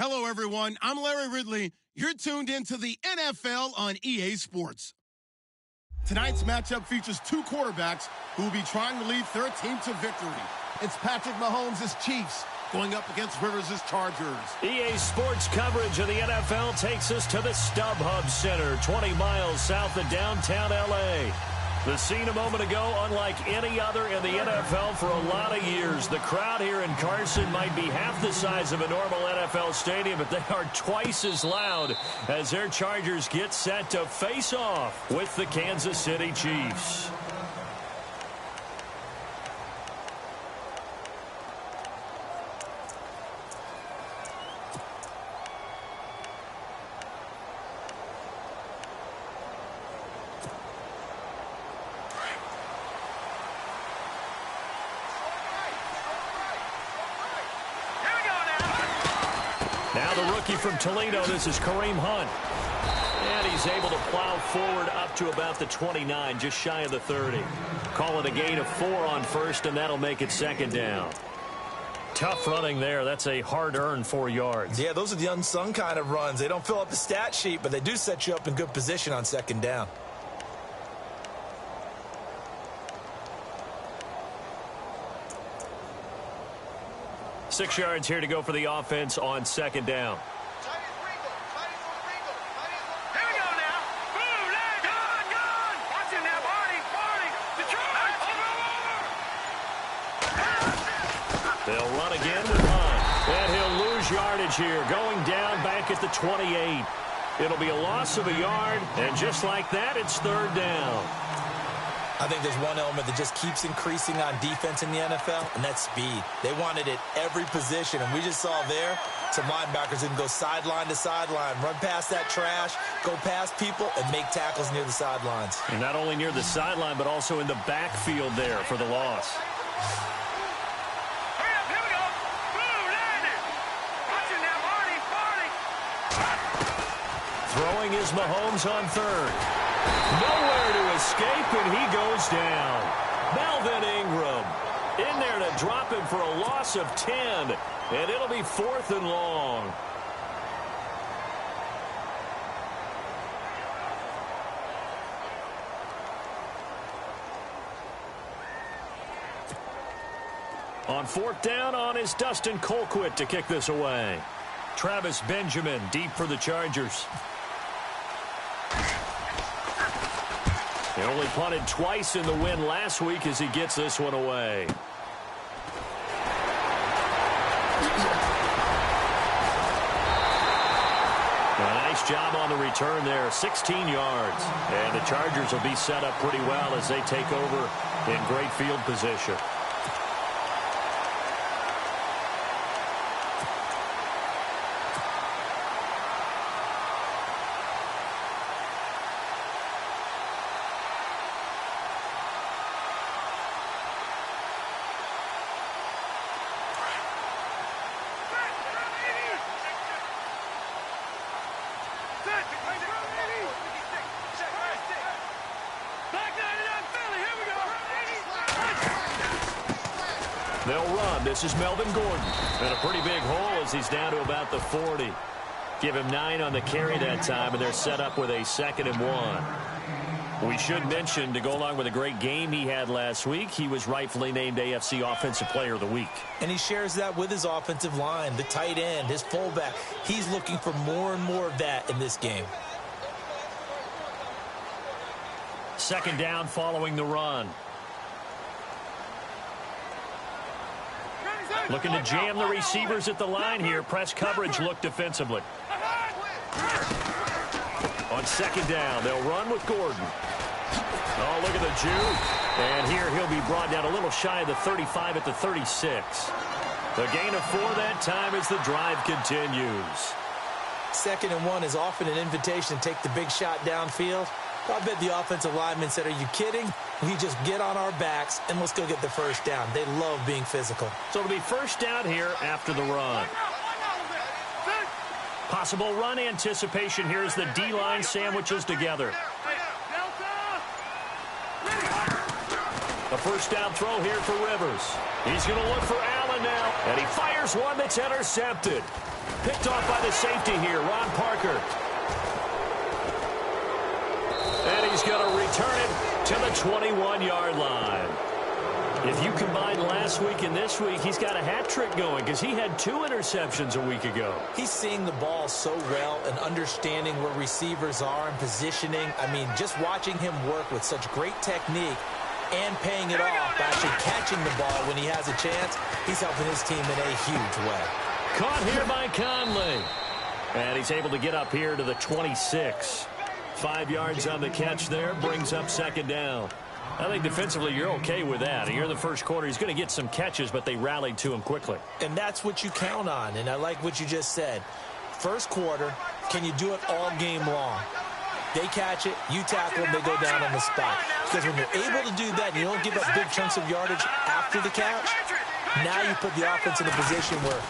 Hello, everyone. I'm Larry Ridley. You're tuned into the NFL on EA Sports. Tonight's matchup features two quarterbacks who will be trying to lead their team to victory. It's Patrick Mahomes' Chiefs going up against Rivers' Chargers. EA Sports coverage of the NFL takes us to the StubHub Center, 20 miles south of downtown L.A. The scene a moment ago, unlike any other in the NFL for a lot of years. The crowd here in Carson might be half the size of a normal NFL stadium, but they are twice as loud as their Chargers get set to face off with the Kansas City Chiefs. Now the rookie from Toledo, this is Kareem Hunt. And he's able to plow forward up to about the 29, just shy of the 30. Call it a gain of 4 on first, and that'll make it second down. Tough running there. That's a hard-earned 4 yards. Yeah, those are the unsung kind of runs. They don't fill up the stat sheet, but they do set you up in good position on second down. Six yards here to go for the offense on second down. Here we go now. Boom, gone. Watch it now, Barney. Detroit. Over. They'll run again with Hunt. And he'll lose yardage here, going down back at the 28. It'll be a loss of a yard, and just like that, it's third down. I think there's one element that just keeps increasing on defense in the NFL, and that's speed. They want it at every position, and we just saw there some linebackers who can go sideline to sideline, run past that trash, go past people, and make tackles near the sidelines. And not only near the sideline, but also in the backfield there for the loss. Hurry up, here we go. Boom, landed. Watch it now, Barney. Throwing is Mahomes on third. Nowhere to escape, and he goes down. Melvin Ingram in there to drop him for a loss of 10, and it'll be 4th and long. On 4th down on is Dustin Colquitt to kick this away. Travis Benjamin deep for the Chargers. He only punted twice in the win last week as he gets this one away. A nice job on the return there, 16 yards. And the Chargers will be set up pretty well as they take over in great field position. They'll run. This is Melvin Gordon. And a pretty big hole as he's down to about the 40. Give him 9 on the carry that time, and they're set up with a 2nd and 1. We should mention, to go along with a great game he had last week, he was rightfully named AFC Offensive Player of the Week. And he shares that with his offensive line, the tight end, his fullback. He's looking for more and more of that in this game. Second down following the run. Looking to jam the receivers at the line here. Press coverage look defensively. On second down, they'll run with Gordon. Oh, look at the juke. And here he'll be brought down a little shy of the 35 at the 36. The gain of 4 that time as the drive continues. 2nd and 1 is often an invitation to take the big shot downfield. I bet the offensive linemen said, are you kidding? We just get on our backs and let's go get the first down. They love being physical. So it'll be first down here after the run. Possible run anticipation here as the D-line sandwiches together. A first down throw here for Rivers. He's going to look for Allen throwing now, and he fires one that's intercepted. Picked off by the safety here, Ron Parker. And he's going to return it to the 21-yard line. If you combine last week and this week, he's got a hat trick going because he had 2 interceptions a week ago. He's seeing the ball so well and understanding where receivers are and positioning. I mean, just watching him work with such great technique and paying it off by actually catching the ball when he has a chance, he's helping his team in a huge way. Caught here by Conley. And he's able to get up here to the 26. 5 yards on the catch there, brings up second down. I think defensively you're okay with that. Here in the first quarter, he's going to get some catches, but they rallied to him quickly. And that's what you count on, and I like what you just said. First quarter, can you do it all game long? They catch it, you tackle them, they go down on the spot. Because when you're able to do that and you don't give up big chunks of yardage after the catch, now you put the offense in a position where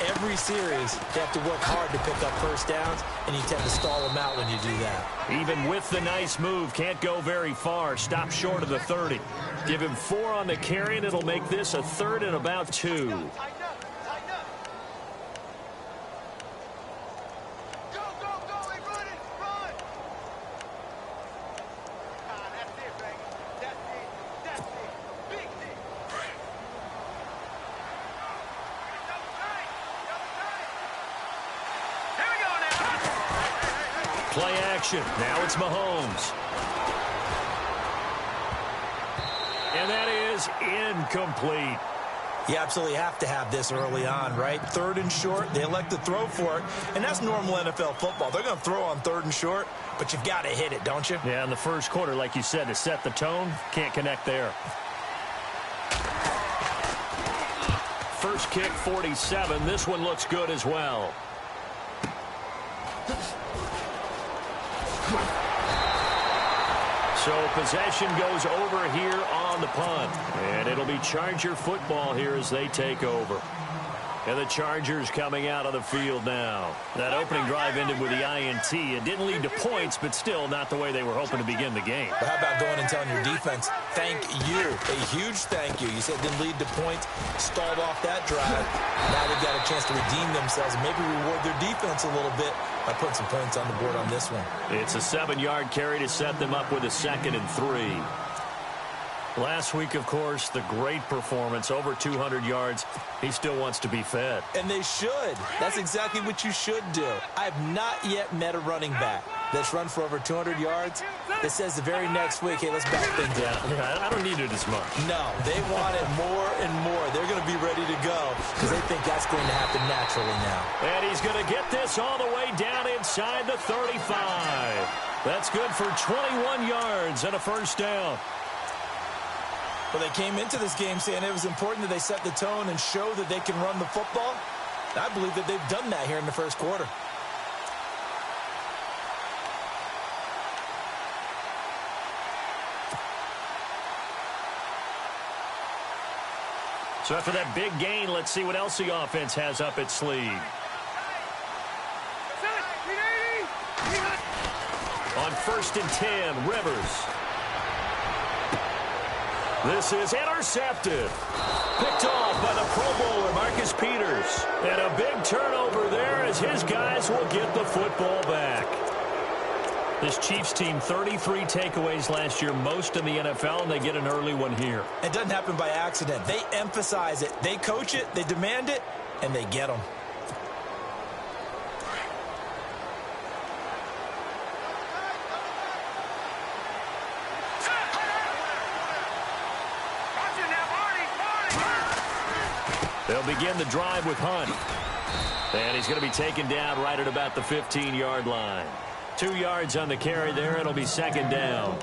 every series they have to work hard to pick up first downs, and you tend to stall them out when you do that. Even with the nice move, can't go very far. Stop short of the 30. Give him 4 on the carry, and it'll make this a 3rd and about 2. Play action. Now it's Mahomes. And that is incomplete. You absolutely have to have this early on, right? 3rd and short, they elect to throw for it, and that's normal NFL football. They're going to throw on 3rd and short, but you've got to hit it, don't you? Yeah, in the first quarter, like you said, to set the tone, can't connect there. First kick, 47. This one looks good as well. So possession goes over here on the punt. And it'll be Charger football here as they take over. And the Chargers coming out of the field now. That opening drive ended with the INT. It didn't lead to points, but still not the way they were hoping to begin the game. But how about going and telling your defense, thank you. A huge thank you. You said it didn't lead to points, stalled off that drive. Now they've got a chance to redeem themselves and maybe reward their defense a little bit by putting some points on the board on this one. It's a 7-yard carry to set them up with a 2nd and 3. Last week, of course, the great performance, over 200 yards. He still wants to be fed. And they should. That's exactly what you should do. I've not yet met a running back that's run for over 200 yards that says the very next week, hey, let's back things down. Yeah, I don't need it as much. No, they want it more and more. They're going to be ready to go because they think that's going to happen naturally now. And he's going to get this all the way down inside the 35. That's good for 21 yards and a first down. Well, they came into this game saying it was important that they set the tone and show that they can run the football. I believe that they've done that here in the first quarter. So after that big gain, let's see what else the offense has up its sleeve. On 1st and 10, Rivers. This is intercepted. Picked off by the Pro Bowler, Marcus Peters. And a big turnover there as his guys will get the football back. This Chiefs team, 33 takeaways last year, most in the NFL, and they get an early one here. It doesn't happen by accident. They emphasize it. They coach it, they demand it, and they get them. They'll begin the drive with Hunt. And he's going to be taken down right at about the 15-yard line. 2 yards on the carry there. It'll be 2nd down.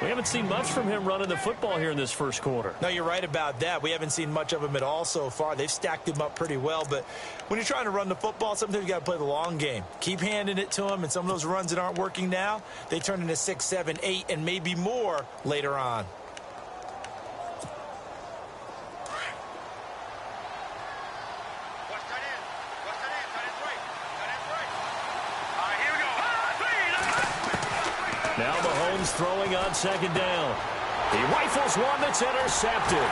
We haven't seen much from him running the football here in this first quarter. No, you're right about that. We haven't seen much of him at all so far. They've stacked him up pretty well. But when you're trying to run the football, sometimes you got to play the long game. Keep handing it to him. And some of those runs that aren't working now, they turn into 6, 7, 8, and maybe more later on. Now Mahomes throwing on 2nd down. He rifles one that's intercepted.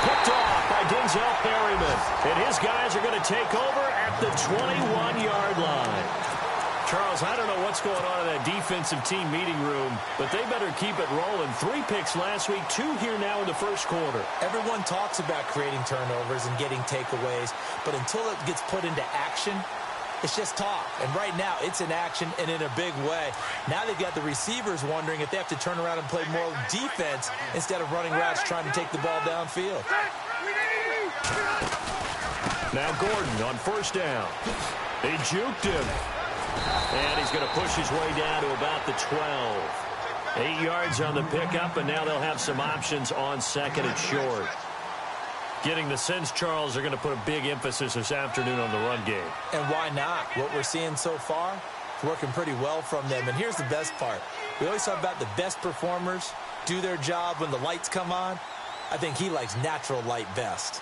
Picked off by Denzel Perryman. And his guys are going to take over at the 21-yard line. Charles, I don't know what's going on in that defensive team meeting room, but they better keep it rolling. 3 picks last week, 2 here now in the first quarter. Everyone talks about creating turnovers and getting takeaways, but until it gets put into action, it's just talk. And right now, it's in action and in a big way. Now they've got the receivers wondering if they have to turn around and play more defense instead of running routes trying to take the ball downfield. Now Gordon on first down. They juked him. And he's going to push his way down to about the 12. 8 yards on the pickup, and now they'll have some options on second and short. Getting the sense, Charles, are going to put a big emphasis this afternoon on the run game. And why not? What we're seeing so far is working pretty well from them. And here's the best part. We always talk about the best performers do their job when the lights come on. I think he likes natural light best.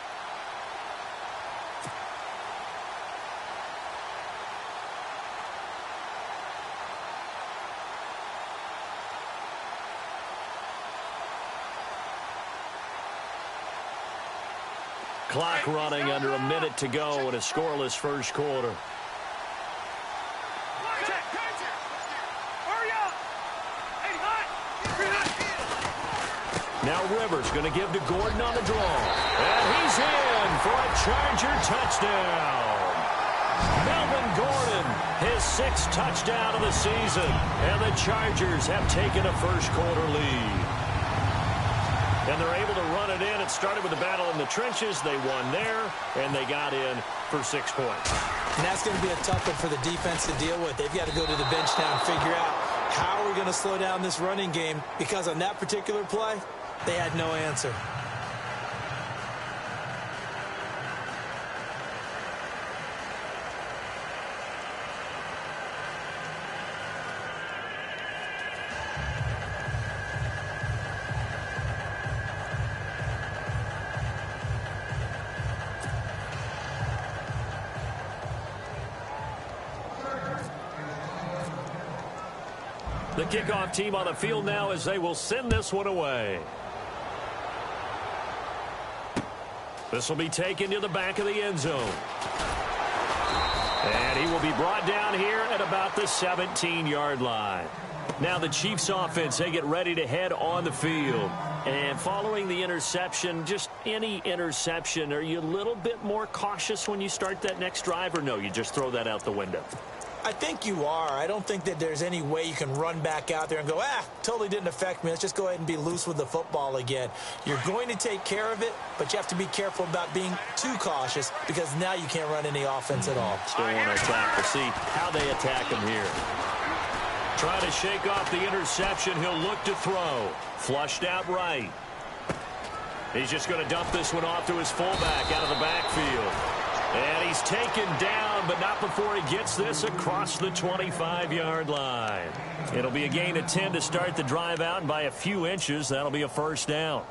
Clock running under a minute to go in a scoreless first quarter. Now Rivers going to give to Gordon on the draw. And he's in for a Charger touchdown. Melvin Gordon, his 6th touchdown of the season. And the Chargers have taken a first quarter lead. And they're able to run it in. It started with a battle in the trenches. They won there, and they got in for 6 points. And that's going to be a tough one for the defense to deal with. They've got to go to the bench now and figure out how we're going to slow down this running game, because on that particular play, they had no answer. The kickoff team on the field now as they will send this one away. This will be taken to the back of the end zone. And he will be brought down here at about the 17-yard line. Now the Chiefs offense, they get ready to head on the field. And following the interception, just any interception, are you a little bit more cautious when you start that next drive, or no, you just throw that out the window? I think you are. I don't think that there's any way you can run back out there and go, totally didn't affect me. Let's just go ahead and be loose with the football again. You're going to take care of it, but you have to be careful about being too cautious, because now you can't run any offense at all. Still want to attack. We'll see how they attack him here. Trying to shake off the interception. He'll look to throw. Flushed out right. He's just going to dump this one off to his fullback out of the backfield. And he's taken down, but not before he gets this across the 25-yard line. It'll be a gain of 10 to start the drive out, and by a few inches, that'll be a first down.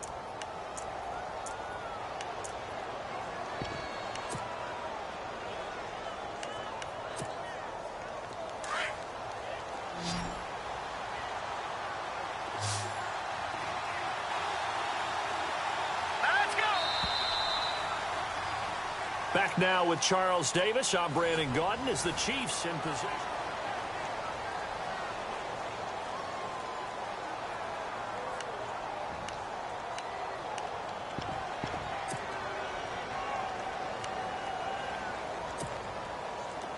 Back now with Charles Davis. I'm Brandon Gaudin as the Chiefs in position.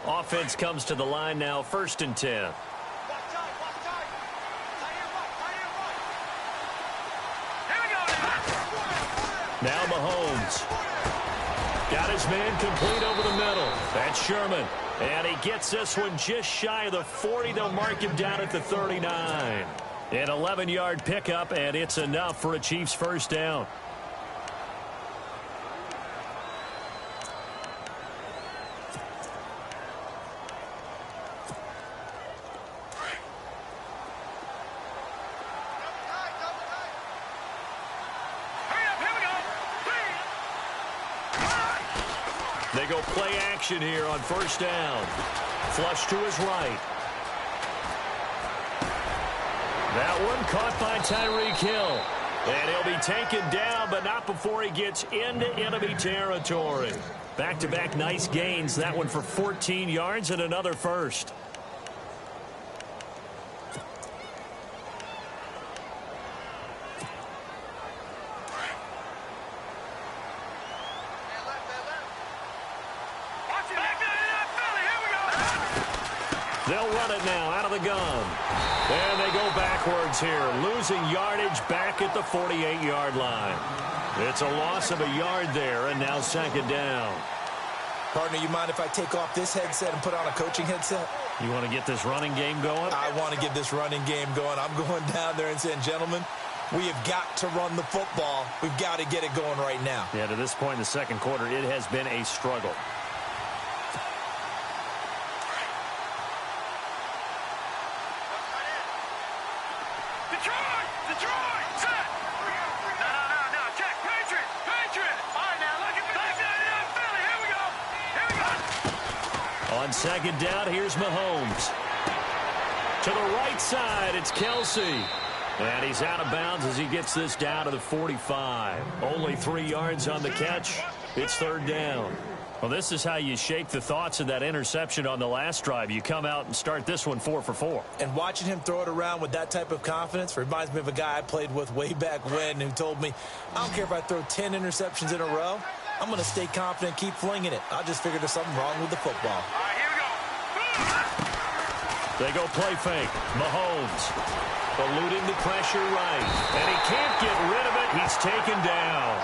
Offense comes to the line now, 1st and 10. Now Mahomes. Got his man complete over the middle. That's Sherman. And he gets this one just shy of the 40. They'll mark him down at the 39. An 11-yard pickup, and it's enough for a Chiefs first down. They go play action here on first down. Flush to his right. That one caught by Tyreek Hill. And he'll be taken down, but not before he gets into enemy territory. Back-to-back nice gains. That one for 14 yards and another first. They'll run it now out of the gun. And they go backwards here, losing yardage back at the 48-yard line. It's a loss of a yard there, and now second down. Partner, you mind if I take off this headset and put on a coaching headset? You want to get this running game going? I want to get this running game going. I'm going down there and saying, gentlemen, we have got to run the football. We've got to get it going right now. Yeah, to this point in the second quarter, it has been a struggle. On second down, here's Mahomes. To the right side, it's Kelsey. And he's out of bounds as he gets this down to the 45. Only 3 yards on the catch. It's third down. Well, this is how you shake the thoughts of that interception on the last drive. You come out and start this one 4 for 4. And watching him throw it around with that type of confidence reminds me of a guy I played with way back when who told me, I don't care if I throw 10 interceptions in a row. I'm going to stay confident, keep flinging it. I just figured there's something wrong with the football. All right, here we go. They go play fake. Mahomes eluding the pressure right. And he can't get rid of it. He's taken down.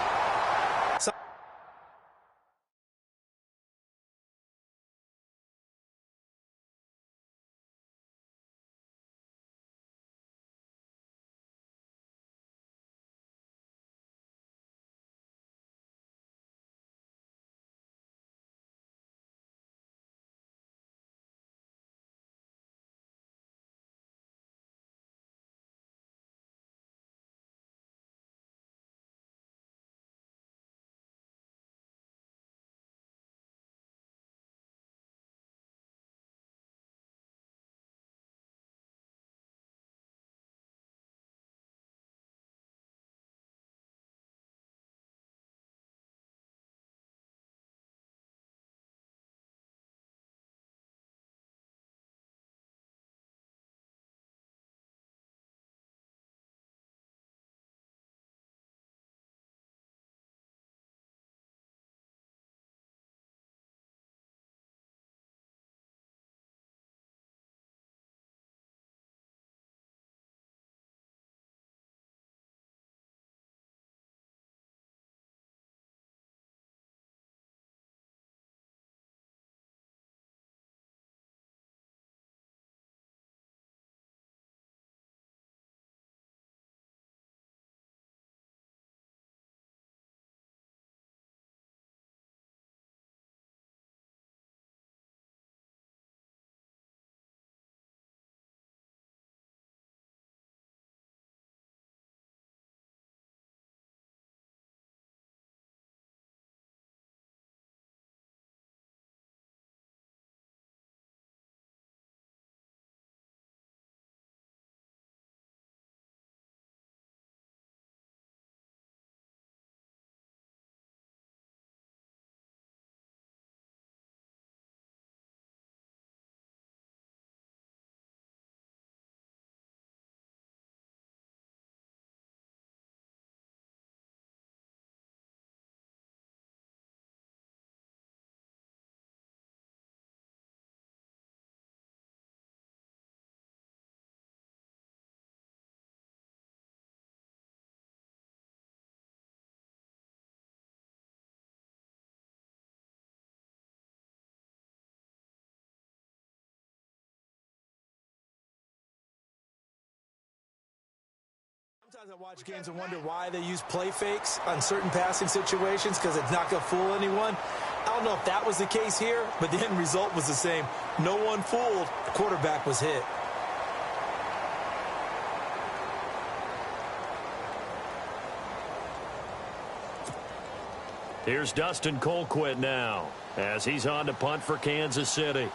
Sometimes I watch games and wonder why they use play fakes on certain passing situations because it's not going to fool anyone. I don't know if that was the case here, but the end result was the same. No one fooled. The quarterback was hit. Here's Dustin Colquitt now as he's on to punt for Kansas City.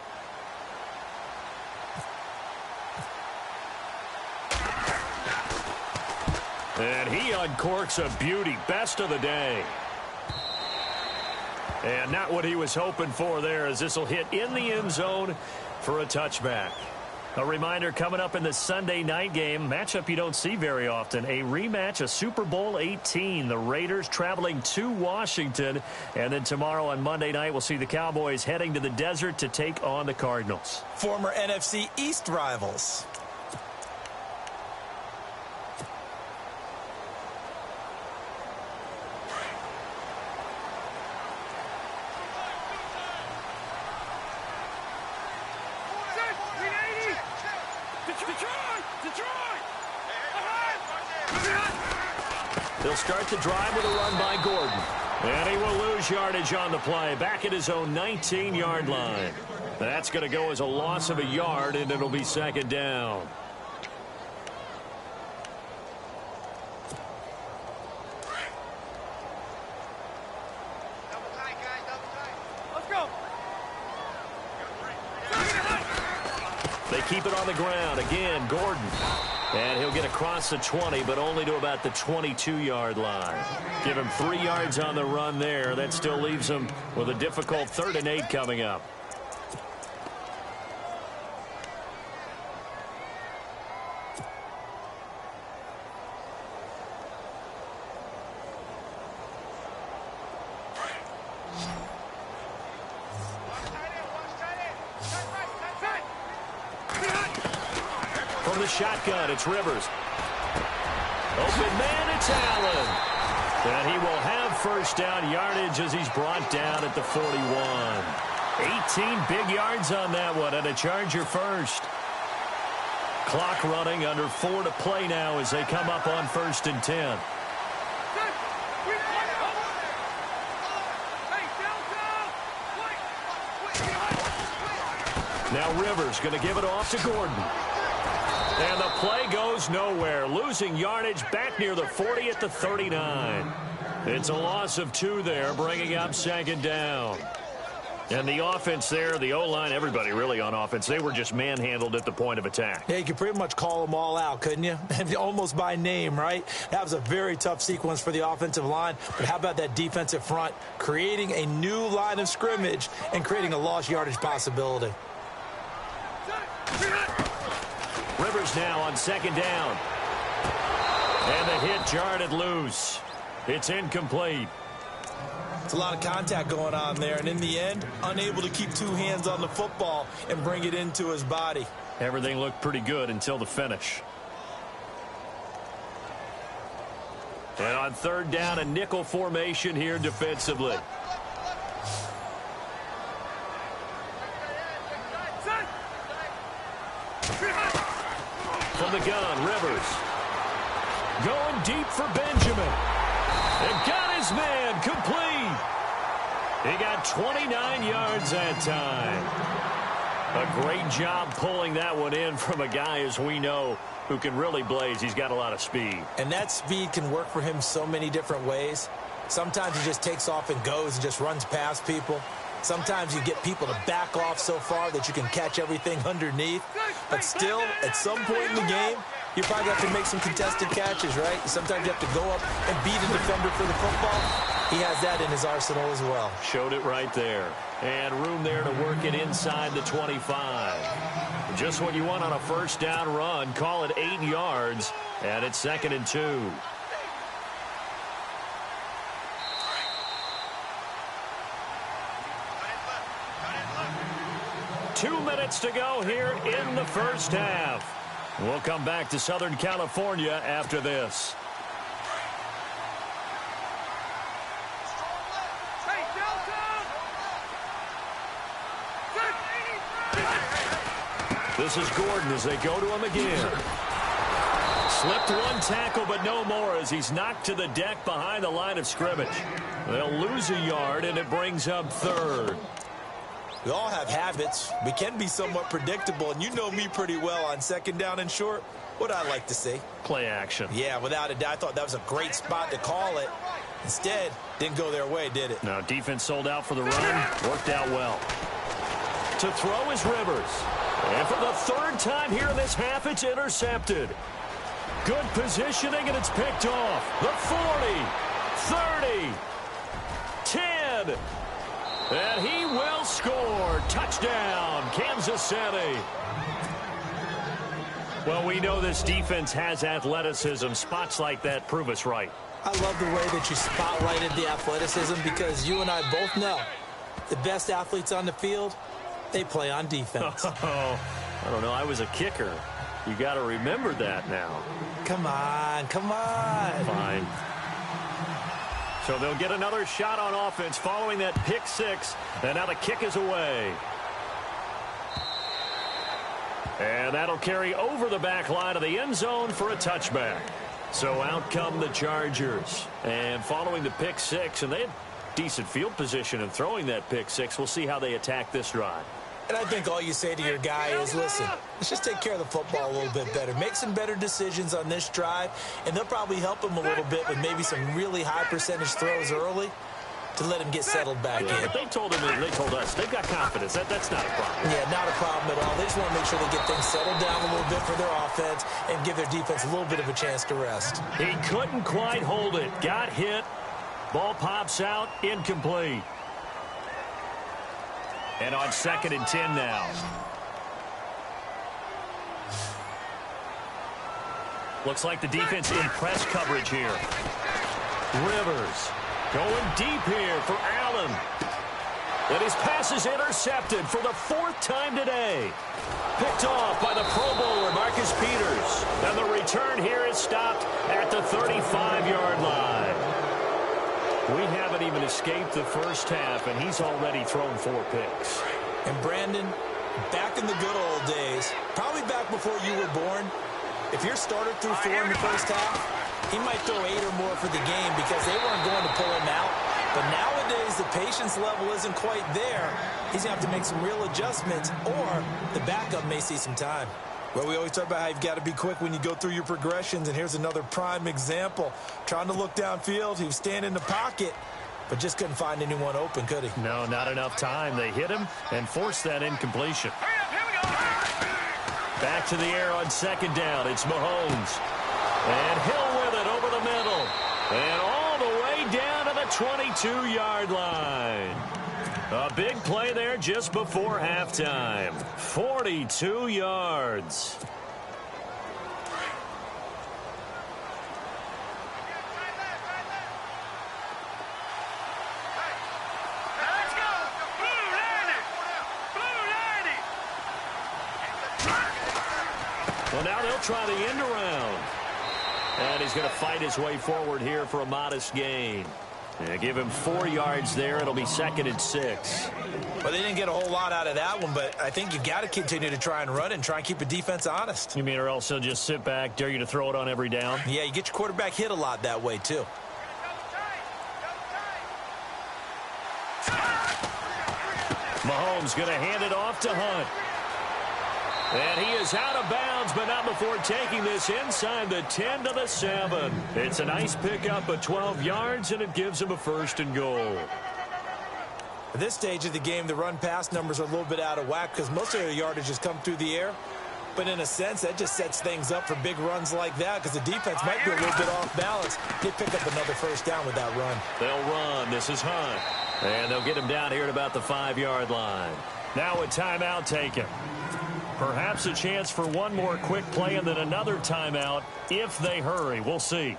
And he uncorks a beauty. Best of the day. And not what he was hoping for there, as this will hit in the end zone for a touchback. A reminder, coming up in the Sunday night game, matchup you don't see very often, a rematch of Super Bowl 18. The Raiders traveling to Washington. And then tomorrow on Monday night, we'll see the Cowboys heading to the desert to take on the Cardinals. Former NFC East rivals. They'll start the drive with a run by Gordon. And he will lose yardage on the play, back at his own 19-yard line. That's going to go as a loss of a yard, and it'll be second down. They keep it on the ground. Again, Gordon. And he'll get across the 20, but only to about the 22-yard line. Give him 3 yards on the run there. That still leaves him with a difficult 3rd and 8 coming up. From the shotgun, it's Rivers. Open man, it's Allen. And he will have first down yardage as he's brought down at the 41. 18 big yards on that one, and a Charger first. Clock running, under 4 to play now as they come up on 1st and 10. Now Rivers going to give it off to Gordon. And the play goes nowhere. Losing yardage back near the 40 at the 39. It's a loss of 2 there, bringing up second down. And the offense there, the O-line, everybody really on offense, they were just manhandled at the point of attack. Yeah, you could pretty much call them all out, couldn't you? Almost by name, right? That was a very tough sequence for the offensive line. But how about that defensive front creating a new line of scrimmage and creating a lost yardage possibility? Rivers now on second down. And the hit jarred it loose. It's incomplete. It's a lot of contact going on there, and in the end, unable to keep 2 hands on the football and bring it into his body. Everything looked pretty good until the finish. And on 3rd down, a nickel formation here defensively. From the gun, Rivers. Going deep for Benjamin. And got his man complete. He got 29 yards that time. A great job pulling that one in from a guy, as we know, who can really blaze. He's got a lot of speed. And that speed can work for him so many different ways. Sometimes he just takes off and goes and just runs past people. Sometimes you get people to back off so far that you can catch everything underneath. But still, at some point in the game, you probably have to make some contested catches, right? Sometimes you have to go up and beat a defender for the football. He has that in his arsenal as well. Showed it right there. And room there to work it inside the 25. Just what you want on a first down run. Call it 8 yards. And it's 2nd and 2. Two minutes to go here in the first half. We'll come back to Southern California after this. This is Gordon as they go to him again. Slipped 1 tackle, but no more as he's knocked to the deck behind the line of scrimmage. They'll lose a yard, and it brings up 3rd. We all have habits. We can be somewhat predictable, and you know me pretty well on 2nd down and short. What I like to see? Play action. Yeah, without a doubt. I thought that was a great spot to call it. Instead, didn't go their way, did it? No, defense sold out for the run. Worked out well. To throw is Rivers. And for the 3rd time here in this half, it's intercepted. Good positioning, and it's picked off. The 40, 30, 10. And he will score. Touchdown, Kansas City. Well, we know this defense has athleticism. Spots like that prove us right. I love the way that you spotlighted the athleticism because you and I both know the best athletes on the field, they play on defense. Oh, I don't know. I was a kicker. You got to remember that now. Come on, come on. Fine. So they'll get another shot on offense following that pick six. And now the kick is away. And that'll carry over the back line of the end zone for a touchback. So out come the Chargers. And following the pick six, and they had decent field position in throwing that pick six. We'll see how they attack this drive. And I think all you say to your guy is, listen, let's just take care of the football a little bit better. Make some better decisions on this drive, and they'll probably help him a little bit with maybe some really high percentage throws early to let him get settled back in. But they told him, and they told us, they've got confidence. That's not a problem. Yeah, not a problem at all. They just want to make sure they get things settled down a little bit for their offense and give their defense a little bit of a chance to rest. He couldn't quite hold it. Got hit. Ball pops out. Incomplete. And on 2nd and 10 now. Looks like the defense in press coverage here. Rivers going deep here for Allen. And his pass is intercepted for the 4th time today. Picked off by the Pro Bowler, Marcus Peters. And the return here is stopped at the 35-yard line. We haven't even escaped the first half, and he's already thrown 4 picks. And Brandon, back in the good old days, probably back before you were born, if your starter threw 4 in the first half, he might throw 8 or more for the game because they weren't going to pull him out. But nowadays, the patience level isn't quite there. He's going to have to make some real adjustments, or the backup may see some time. Well, we always talk about how you've got to be quick when you go through your progressions, and here's another prime example. Trying to look downfield, he was standing in the pocket, but just couldn't find anyone open, could he? No, not enough time. They hit him and forced that incompletion. Back to the air on 2nd down. It's Mahomes. And Hill with it over the middle. And all the way down to the 22-yard line. A big play there just before halftime. 42 yards. Let's go. Blue 90. Blue 90. Well, now they'll try the end around. And he's going to fight his way forward here for a modest gain. Give him 4 yards there. It'll be 2nd and 6. Well, they didn't get a whole lot out of that one, but I think you got to continue to try and run and try and keep the defense honest. You mean or else he'll just sit back, dare you to throw it on every down? Yeah, you get your quarterback hit a lot that way, too. Mahomes going to hand it off to Hunt. And he is out of bounds, but not before taking this inside the 10 to the 7. It's a nice pickup of 12 yards, and it gives him a 1st and goal. At this stage of the game, the run-pass numbers are a little bit out of whack because most of their yardage has come through the air. But in a sense, that just sets things up for big runs like that because the defense might be a little bit off balance. They pick up another 1st down with that run. They'll run. This is Hunt. And they'll get him down here at about the 5-yard line. Now a timeout taken. Perhaps a chance for one more quick play and then another timeout if they hurry. We'll see.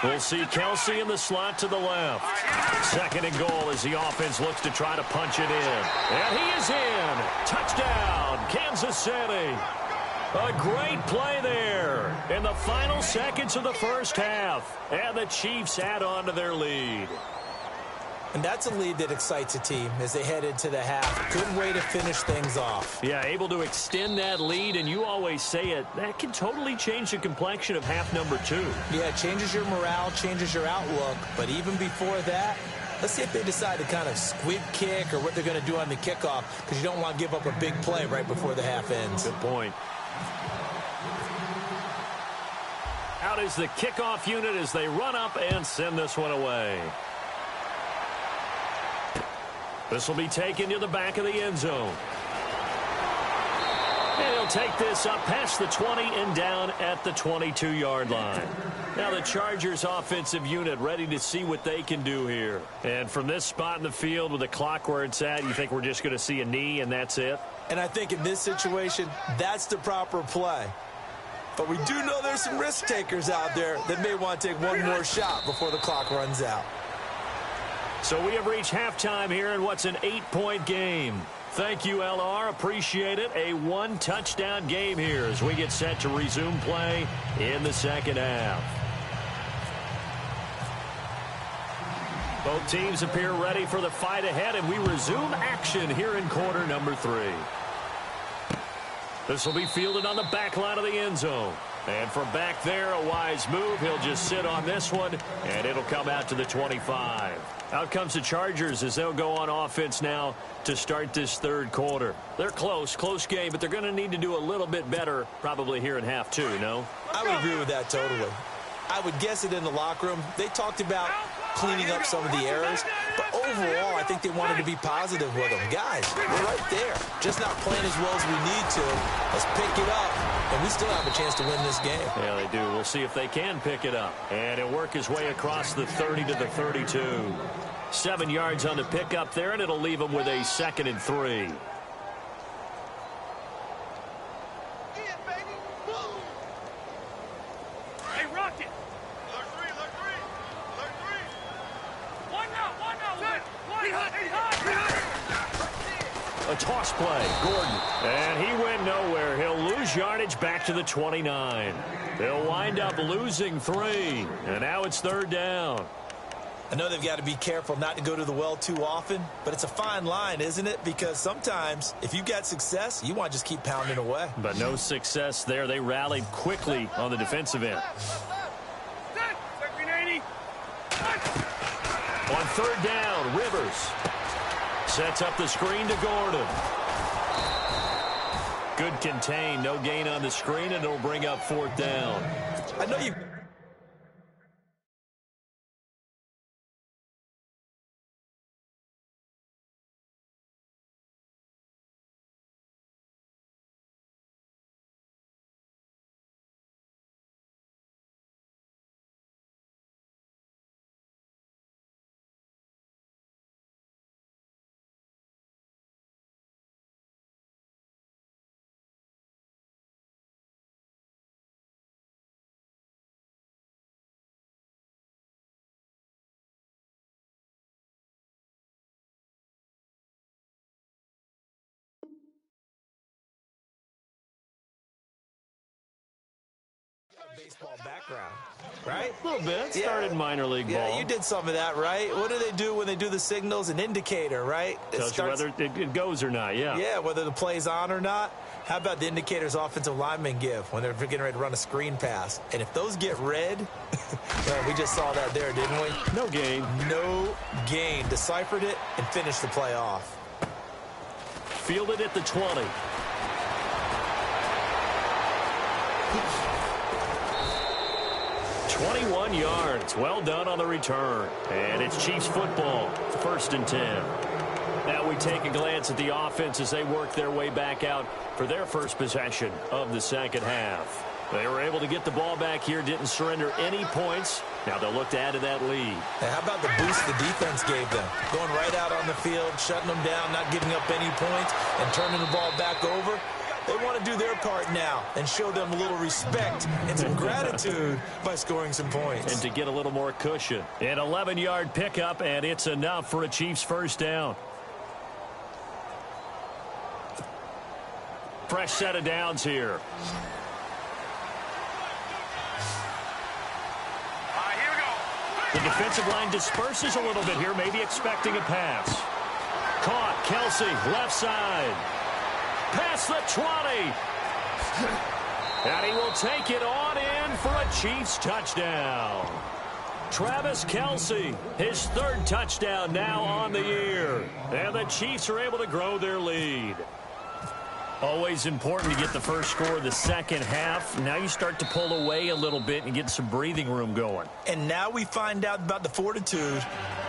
We'll see Kelsey in the slot to the left. 2nd and goal as the offense looks to try to punch it in. And he is in. Touchdown, Kansas City. A great play there in the final seconds of the first half. And the Chiefs add on to their lead. And that's a lead that excites a team as they head into the half. Good way to finish things off. Yeah, able to extend that lead, and you always say it, that can totally change the complexion of half number 2. Yeah, it changes your morale, changes your outlook. But even before that, let's see if they decide to kind of squib kick or what they're going to do on the kickoff because you don't want to give up a big play right before the half ends. Good point. Out is the kickoff unit as they run up and send this one away. This will be taken to the back of the end zone. And he'll take this up past the 20 and down at the 22-yard line. Now the Chargers offensive unit ready to see what they can do here. And from this spot in the field with the clock where it's at, you think we're just going to see a knee and that's it? And I think in this situation, that's the proper play. But we do know there's some risk takers out there that may want to take one more shot before the clock runs out. So we have reached halftime here in what's an 8-point game. Thank you, LR. Appreciate it. A one-touchdown game here as we get set to resume play in the second half. Both teams appear ready for the fight ahead, and we resume action here in quarter number 3. This will be fielded on the back line of the end zone. And from back there, a wise move. He'll just sit on this one, and it'll come out to the 25. Out comes the Chargers as they'll go on offense now to start this third quarter. They're close game, but they're going to need to do a little bit better probably here in half 2, no? I would agree with that totally. I would guess it in the locker room. They talked about cleaning up some of the errors, but overall, I think they wanted to be positive with them. Guys, we're right there. Just not playing as well as we need to. Let's pick it up, and we still have a chance to win this game. Yeah, they do. We'll see if they can pick it up. And it'll work his way across the 30 to the 32. 7 yards on the pickup there, and it'll leave him with a 2nd and 3. A toss play, Gordon. And he went nowhere. He'll lose yardage back to the 29. They'll wind up losing 3. And now it's 3rd down. I know they've got to be careful not to go to the well too often, but it's a fine line, isn't it? Because sometimes, if you've got success, you want to just keep pounding away. But no success there. They rallied quickly on the defensive end. On 3rd down, Rivers sets up the screen to Gordon. Good contain, no gain on the screen, and it'll bring up 4th down. I know you. Baseball background, right? A little bit. Started minor league ball. Yeah, you did some of that, right? What do they do when they do the signals? An indicator, right? Tells you whether it goes or not, yeah. Yeah, whether the play's on or not. How about the indicators offensive linemen give when they're getting ready to run a screen pass? And if those get red, well, we just saw that there, didn't we? No gain. No gain. Deciphered it and finished the play off. Fielded at the 20. "21 yards. Well done on the return. And it's Chiefs football. 1st and 10. Now we take a glance at the offense as they work their way back out for their first possession of the second half. They were able to get the ball back here, didn't surrender any points. Now they'll look to add to that lead. Hey, how about the boost the defense gave them? Going right out on the field, shutting them down, not giving up any points, and turning the ball back over. They want to do their part now and show them a little respect and some gratitude by scoring some points. And to get a little more cushion. An 11-yard pickup, and it's enough for a Chiefs 1st down. Fresh set of downs here. Here we go. The defensive line disperses a little bit here, maybe expecting a pass. Caught, Kelsey, left side. Past the 20. And he will take it on in for a Chiefs touchdown. Travis Kelsey, his 3rd touchdown now on the year. And the Chiefs are able to grow their lead. Always important to get the first score of the second half. Now you start to pull away a little bit and get some breathing room going. And now we find out about the fortitude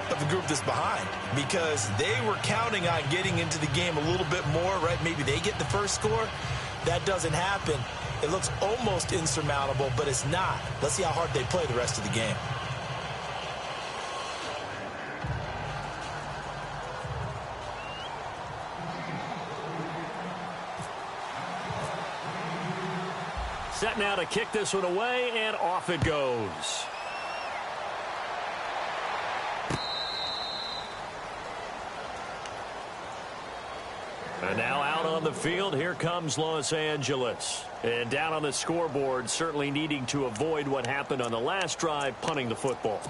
of the group that's behind, because they were counting on getting into the game a little bit more, right? Maybe they get the first score. That doesn't happen. It looks almost insurmountable, but it's not. Let's see how hard they play the rest of the game. Set now to kick this one away, and off it goes. And now out on the field, here comes Los Angeles. And down on the scoreboard, certainly needing to avoid what happened on the last drive, punting the football.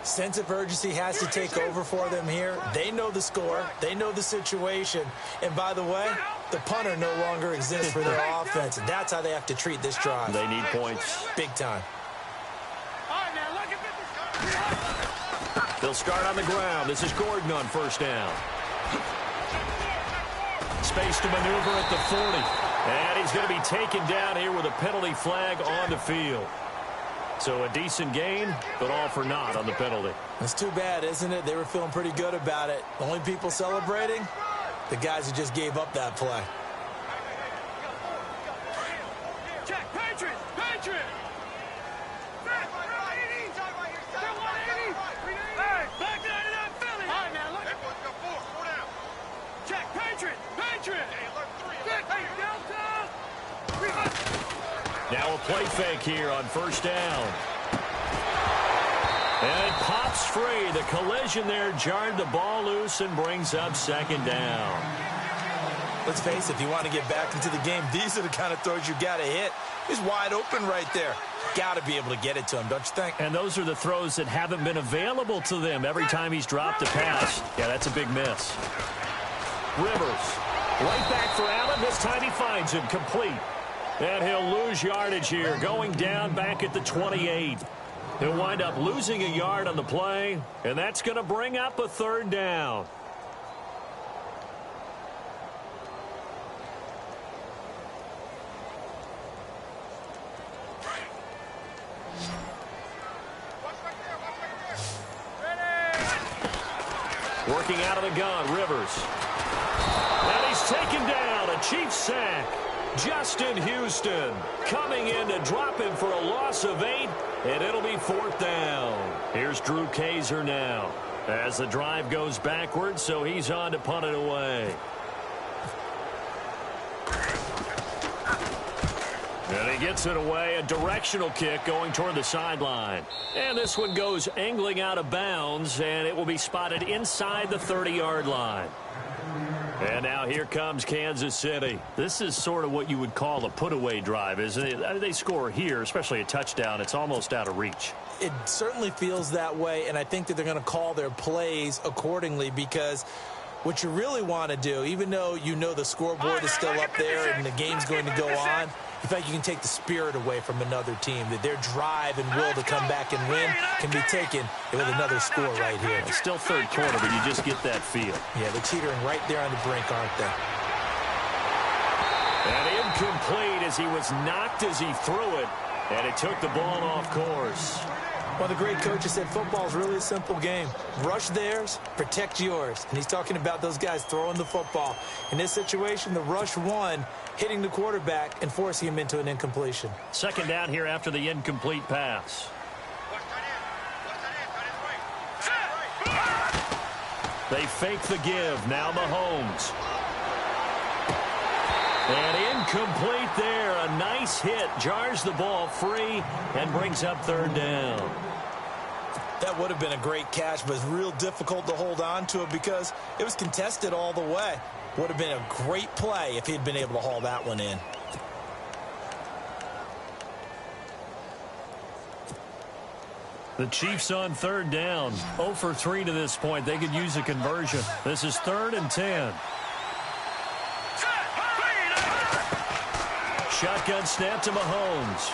Sense of urgency has to take over for them here. They know the score. They know the situation. And by the way, the punter no longer exists for their offense. And that's how they have to treat this drive. They need points. Big time. They'll start on the ground. This is Gordon on first down. Space to maneuver at the 40. And he's going to be taken down here with a penalty flag on the field. So a decent gain, but all for naught on the penalty. It's too bad, isn't it? They were feeling pretty good about it. The only people celebrating, the guys who just gave up that play. Check, Patriots! Patriots! Hey, back to that Philly! All right, now, look. Four down. Check, Patriots! Patriots! Hey, downtown! Now a play fake here on first down. And it pops free. The collision there jarred the ball loose and brings up second down. Let's face it, if you want to get back into the game, these are the kind of throws you got to hit. He's wide open right there. Got to be able to get it to him, don't you think? And those are the throws that haven't been available to them every time he's dropped a pass. Yeah, that's a big miss. Rivers, right back for Allen. This time he finds him complete. And he'll lose yardage here, going down back at the 28. He'll wind up losing a yard on the play, and that's going to bring up a third down. Working out of the gun, Rivers. And he's taken down, a Chiefs sack. Justin Houston coming in to drop him for a loss of 8, and it'll be fourth down. Here's Drew Kaiser now as the drive goes backwards, so he's on to punt it away. And he gets it away, a directional kick going toward the sideline. And this one goes angling out of bounds, and it will be spotted inside the 30-yard line. And now here comes Kansas City. This is sort of what you would call a put-away drive, isn't it? They score here, especially a touchdown. It's almost out of reach. It certainly feels that way, and I think that they're going to call their plays accordingly, because what you really want to do, even though you know the scoreboard is still up there and the game's going to go on, you feel like you can take the spirit away from another team, that their drive and will to come back and win can be taken with another score right here. It's still third quarter, but you just get that feel. Yeah, they're teetering right there on the brink, aren't they? And incomplete as he was knocked as he threw it, and it took the ball off course. Well, the great coach has said football is really a simple game. Rush theirs, protect yours. And he's talking about those guys throwing the football. In this situation, the rush won, hitting the quarterback and forcing him into an incompletion. Second down here after the incomplete pass. They fake the give. Now Mahomes. And incomplete there. A nice hit. Jars the ball free and brings up third down. That would have been a great catch, but it's real difficult to hold on to it because it was contested all the way. Would have been a great play if he'd been able to haul that one in. The Chiefs on third down. 0 for 3 to this point. They could use a conversion. This is 3rd and 10. Shotgun snap to Mahomes.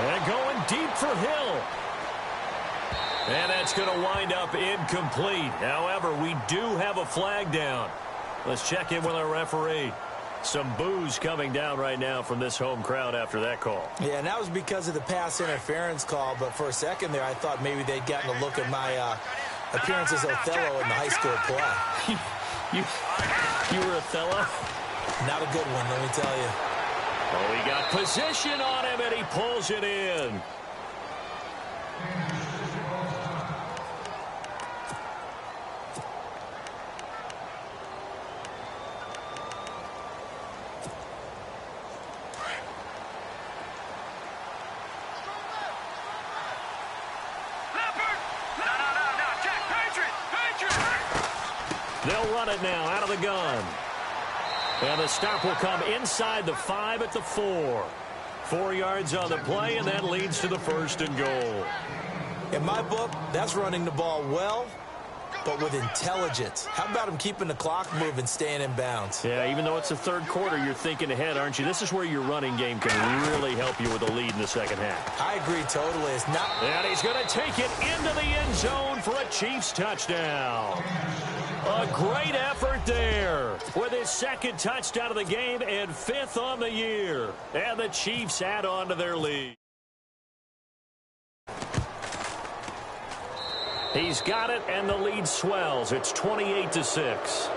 And going deep for Hill. And that's going to wind up incomplete. However, we do have a flag down. Let's check in with our referee. Some boos coming down right now from this home crowd after that call. Yeah, and that was because of the pass interference call. But for a second there, I thought maybe they'd gotten a look at my appearance as Othello in the high school play. You were Othello? Not a good one, let me tell you. Oh, he got position on him, and he pulls it in. They'll run it now out of the gun. And the stop will come inside the 5 at the 4. 4 yards on the play, and that leads to the 1st and goal. In my book, that's running the ball well, but with intelligence. How about him keeping the clock moving, staying in bounds? Yeah, even though it's the 3rd quarter, you're thinking ahead, aren't you? This is where your running game can really help you with a lead in the 2nd half. I agree totally. It's not. And he's going to take it into the end zone for a Chiefs touchdown. A great effort there with his 2nd touchdown of the game and 5th on the year. And the Chiefs add on to their lead. He's got it, and the lead swells. It's 28-6.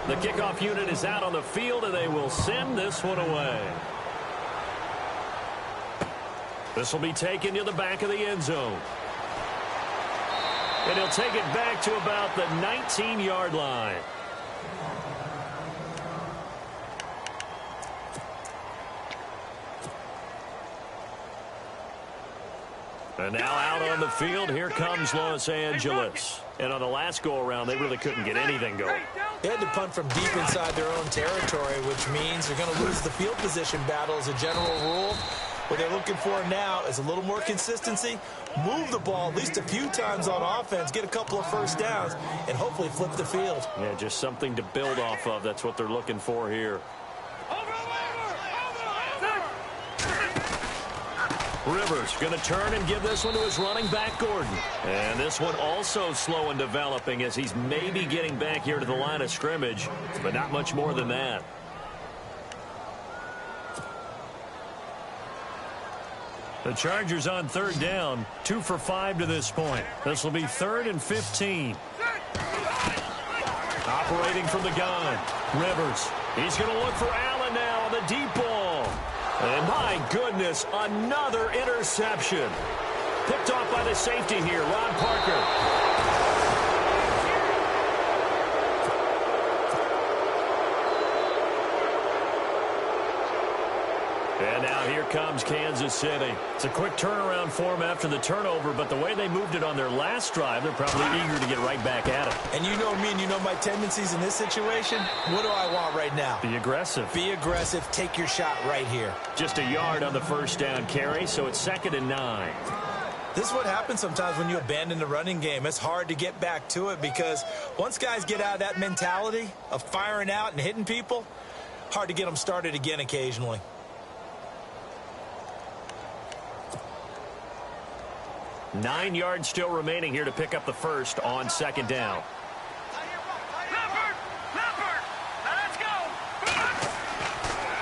The kickoff unit is out on the field, and they will send this one away. This will be taken to the back of the end zone. And he'll take it back to about the 19-yard line. And now out on the field, here comes Los Angeles. And on the last go-around, they really couldn't get anything going. They had to punt from deep inside their own territory, which means they're going to lose the field position battle as a general rule. What they're looking for now is a little more consistency, move the ball at least a few times on offense, get a couple of first downs, and hopefully flip the field. Yeah, just something to build off of. That's what they're looking for here. Rivers going to turn and give this one to his running back, Gordon. And this one also slow in developing as he's maybe getting back here to the line of scrimmage, but not much more than that. The Chargers on 3rd down, 2 for 5 to this point. This will be 3rd and 15. Operating from the gun, Rivers. He's going to look for Allen now on the deep ball. And my goodness, another interception. Picked off by the safety here, Ron Parker. And now here comes Kansas City. It's a quick turnaround for them after the turnover, but the way they moved it on their last drive, they're probably eager to get right back at it. And you know me and you know my tendencies in this situation. What do I want right now? Be aggressive. Be aggressive. Take your shot right here. Just a yard on the 1st down carry, so it's 2nd and 9. This is what happens sometimes when you abandon the running game. It's hard to get back to it because once guys get out of that mentality of firing out and hitting people, hard to get them started again occasionally. Nine yards still remaining here to pick up the 1st on 2nd down.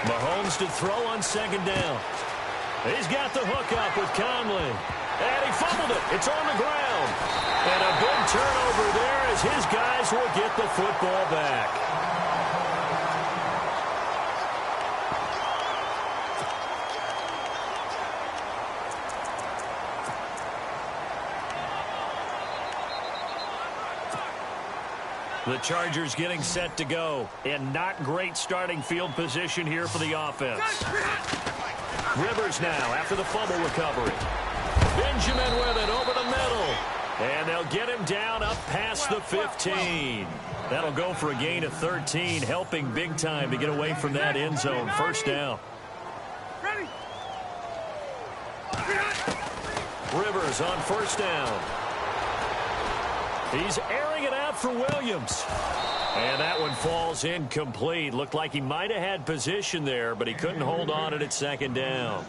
Mahomes to throw on 2nd down. He's got the hook up with Conley. And he fumbled it. It's on the ground. And a big turnover there as his guys will get the football back. The Chargers getting set to go. And not great starting field position here for the offense. Rivers now after the fumble recovery. Benjamin with it over the middle. And they'll get him down up past the 15. That'll go for a gain of 13, helping big time to get away from that end zone. 1st down. Rivers on 1st down. He's airing it out for Williams. And that one falls incomplete. Looked like he might have had position there, but he couldn't hold on it at 2nd down.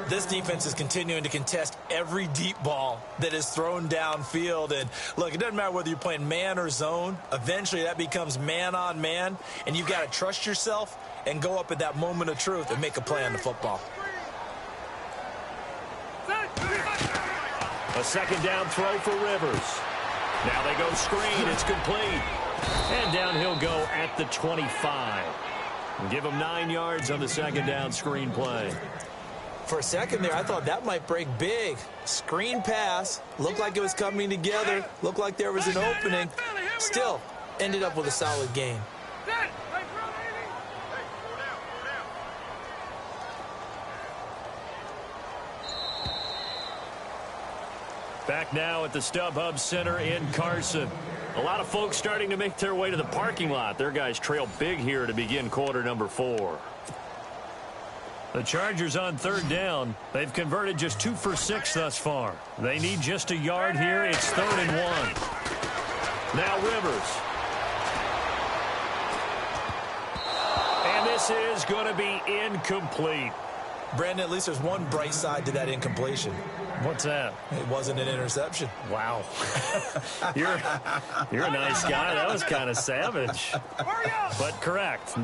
This defense is continuing to contest every deep ball that is thrown downfield. And, look, it doesn't matter whether you're playing man or zone. Eventually, that becomes man on man, and you've got to trust yourself and go up at that moment of truth and make a play on the football. A second down throw for Rivers. Now they go screen. It's complete. And down he'll go at the 25. Give him 9 yards on the second down screen play. For a second there, I thought that might break big. Screen pass. Looked like it was coming together. Looked like there was an opening. Still, ended up with a solid gain. Back now at the StubHub Center in Carson. A lot of folks starting to make their way to the parking lot. Their guys trail big here to begin quarter number 4. The Chargers on third down. They've converted just 2 for 6 thus far. They need just a yard here. It's 3rd and 1. Now Rivers. And this is going to be incomplete. Brandon, at least there's one bright side to that incompletion. What's that? It wasn't an interception. Wow. You're a nice guy. That was kind of savage. But correct.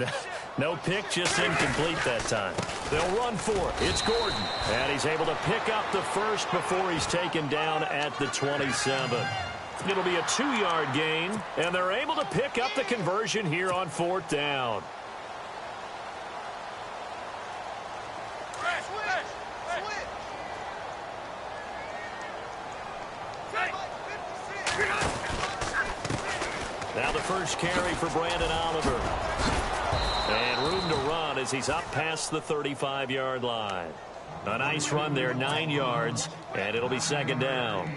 No pick, just incomplete that time. They'll run for it. It's Gordon. And he's able to pick up the first before he's taken down at the 27. It'll be a 2-yard gain. And they're able to pick up the conversion here on 4th down. Now the first carry for Brandon Oliver. And room to run as he's up past the 35-yard line. A nice run there, 9 yards, and it'll be 2nd down.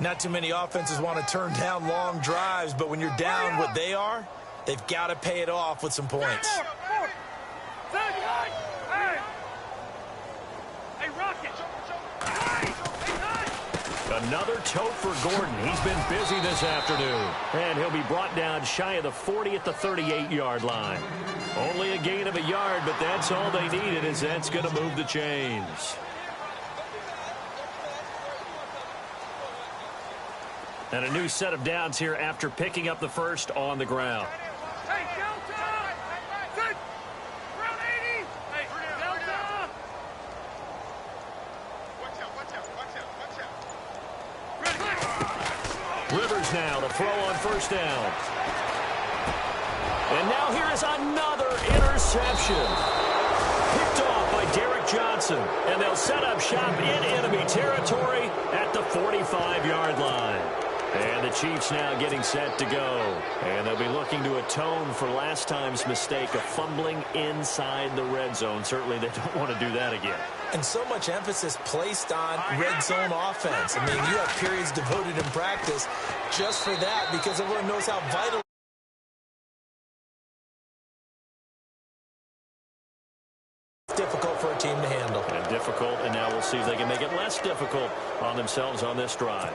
Not too many offenses want to turn down long drives, but when you're down what they are, they've got to pay it off with some points. Another tote for Gordon. He's been busy this afternoon. And he'll be brought down shy of the 40 at the 38-yard line. Only a gain of a yard, but that's all they needed, as that's going to move the chains. And a new set of downs here after picking up the first on the ground. Rivers now to throw on 1st down. And now here is another interception. Picked off by Derek Johnson. And they'll set up shop in enemy territory at the 45-yard line. And the Chiefs now getting set to go. And they'll be looking to atone for last time's mistake of fumbling inside the red zone. Certainly they don't want to do that again. And so much emphasis placed on red zone offense. I mean, you have periods devoted in practice just for that because everyone knows how vital it's difficult for a team to handle. And difficult, and now we'll see if they can make it less difficult on themselves on this drive.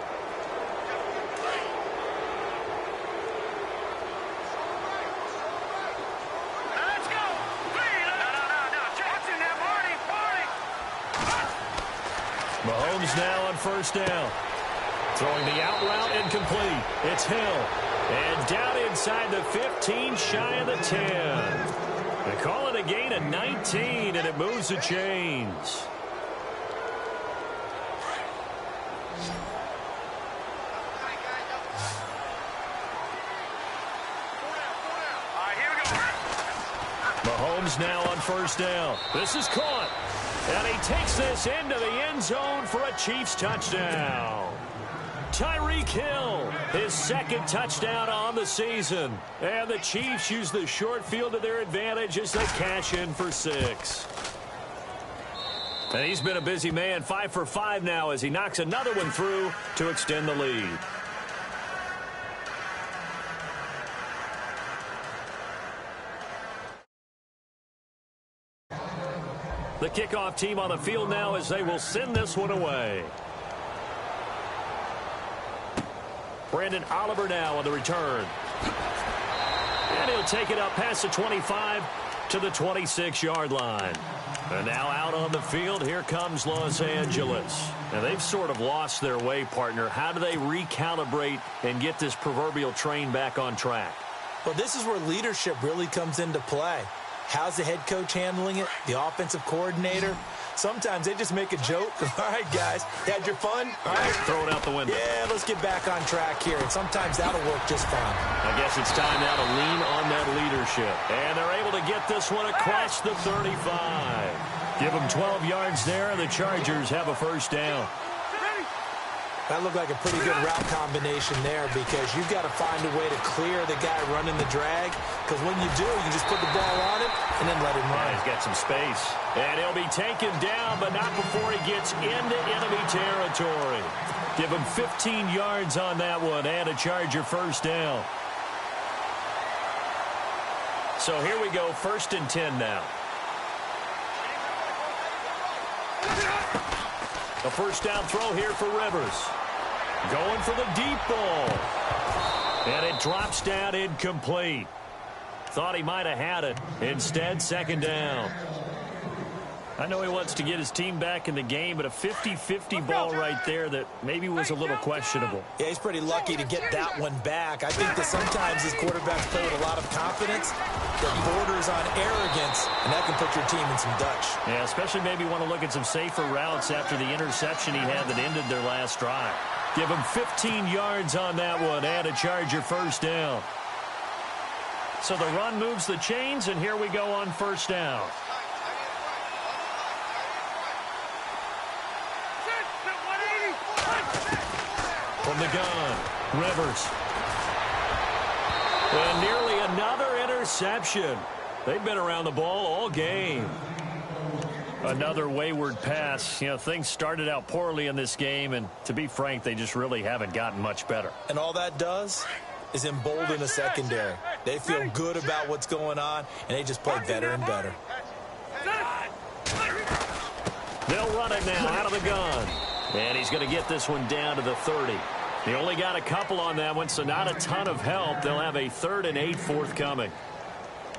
Mahomes now on 1st down. Throwing the out route incomplete. It's Hill. And down inside the 15, shy of the 10. They call it a gain of 19, and it moves the chains. Mahomes now on 1st down. This is caught. And he takes this into the end zone for a Chiefs touchdown. Tyreek Hill, his 2nd touchdown on the season. And the Chiefs use the short field to their advantage as they cash in for 6. And he's been a busy man, 5 for 5 now as he knocks another one through to extend the lead. The kickoff team on the field now as they will send this one away. Brandon Oliver now on the return. And he'll take it up past the 25 to the 26-yard line. And now out on the field, here comes Los Angeles. Now, they've sort of lost their way, partner. How do they recalibrate and get this proverbial train back on track? Well, this is where leadership really comes into play. How's the head coach handling it? The offensive coordinator? Sometimes they just make a joke. All right, guys, had your fun? All right. Throw it out the window. Yeah, let's get back on track here. And sometimes that'll work just fine. I guess it's time now to lean on that leadership. And they're able to get this one across the 35. Give them 12 yards there, and the Chargers have a first down. That looked like a pretty good route combination there because you've got to find a way to clear the guy running the drag, because when you do, you just put the ball on him and then let him run. He's got some space. And he'll be taken down, but not before he gets into enemy territory. Give him 15 yards on that one and a Charger first down. So here we go, 1st and 10 now. A first down throw here for Rivers. Going for the deep ball. And it drops down incomplete. Thought he might have had it. Instead, 2nd down. I know he wants to get his team back in the game, but a 50-50 ball right there that maybe was a little questionable. Yeah, he's pretty lucky to get that one back. I think that sometimes his quarterbacks play with a lot of confidence that borders on arrogance, and that can put your team in some Dutch. Yeah, especially maybe want to look at some safer routes after the interception he had that ended their last drive. Give him 15 yards on that one and a Charger first down. So the run moves the chains, and here we go on first down. From the gun, Rivers. And nearly another interception. They've been around the ball all game. Another wayward pass. You know, things started out poorly in this game, and to be frank, they just really haven't gotten much better. And all that does is embolden the secondary. They feel good about what's going on, and they just play better and better. They'll run it now out of the gun. And he's going to get this one down to the 30. He only got a couple on that one, so not a ton of help. They'll have a 3rd and 8 forthcoming.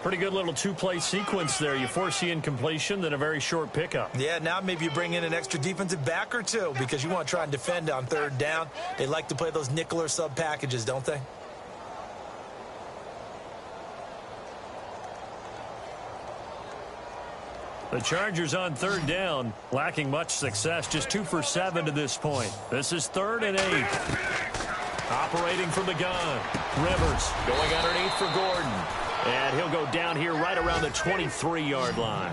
Pretty good little two-play sequence there. You force the incompletion, then a very short pickup. Yeah, now maybe you bring in an extra defensive back or two because you want to try and defend on 3rd down. They like to play those nickel or sub packages, don't they? The Chargers on 3rd down, lacking much success, just 2 for 7 to this point. This is 3rd and 8. Operating from the gun. Rivers going underneath for Gordon. And he'll go down here right around the 23-yard line.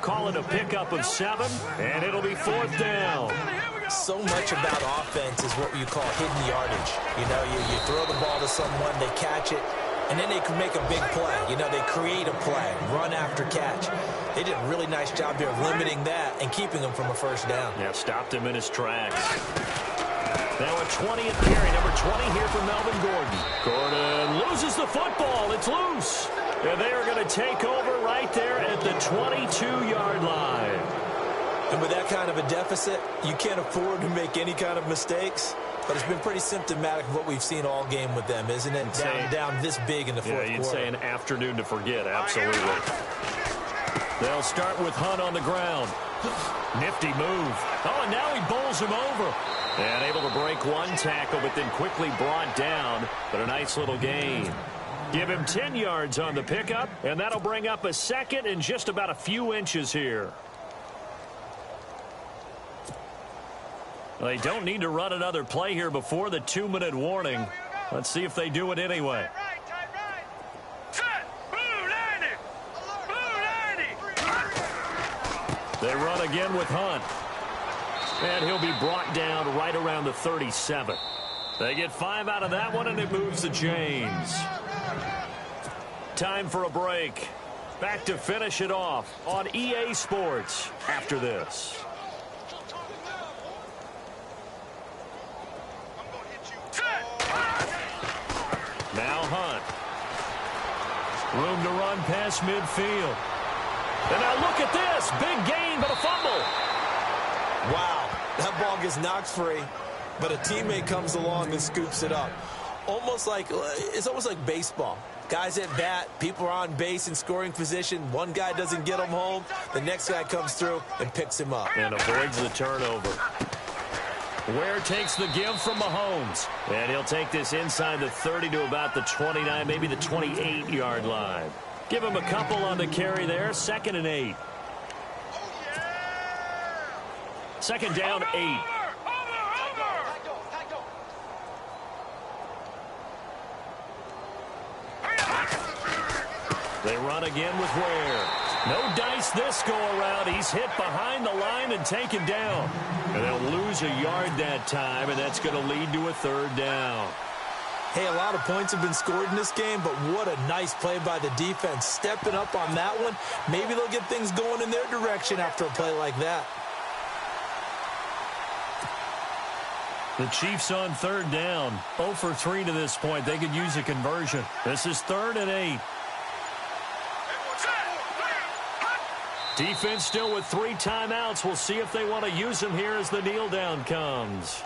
Call it a pickup of 7, and it'll be 4th down. So much about offense is what you call hidden yardage. You know, you throw the ball to someone, they catch it, and then they can make a big play. You know, they create a play, run after catch. They did a really nice job there of limiting that and keeping him from a first down. Yeah, stopped him in his tracks. Now a 20th carry, number 20 here for Melvin Gordon. Gordon loses the football. It's loose. And they are going to take over right there at the 22-yard line. And with that kind of a deficit, you can't afford to make any kind of mistakes. But it's been pretty symptomatic of what we've seen all game with them, isn't it? Down this big in the fourth quarter. Yeah, you'd say an afternoon to forget, absolutely. They'll start with Hunt on the ground. Nifty move. Oh, and now he bowls him over. And able to break one tackle, but then quickly brought down. But a nice little gain. Give him 10 yards on the pickup, and that'll bring up a 2nd and just about a few inches here. They don't need to run another play here before the 2-minute warning. Let's see if they do it anyway. They run again with Hunt. And he'll be brought down right around the 37. They get 5 out of that one, and it moves the chains. Time for a break. Back to finish it off on EA Sports after this. Now Hunt. Room to run past midfield. And now look at this. Big gain, but a fumble. Wow. That ball gets knocked free, but a teammate comes along and scoops it up. It's almost like baseball. Guys at bat, people are on base in scoring position. One guy doesn't get him home. The next guy comes through and picks him up. And avoids the turnover. Ware takes the give from Mahomes. And he'll take this inside the 30 to about the 29, maybe the 28-yard line. Give him a couple on the carry there. 2nd and 8. Second down, 8. They run again with Ware. No dice this go-around. He's hit behind the line and taken down. And they'll lose a yard that time, and that's going to lead to a 3rd down. Hey, a lot of points have been scored in this game, but what a nice play by the defense. Stepping up on that one. Maybe they'll get things going in their direction after a play like that. The Chiefs on 3rd down. 0 for 3 to this point. They could use a conversion. This is 3rd and 8. Defense still with 3 timeouts. We'll see if they want to use them here as the kneel down comes.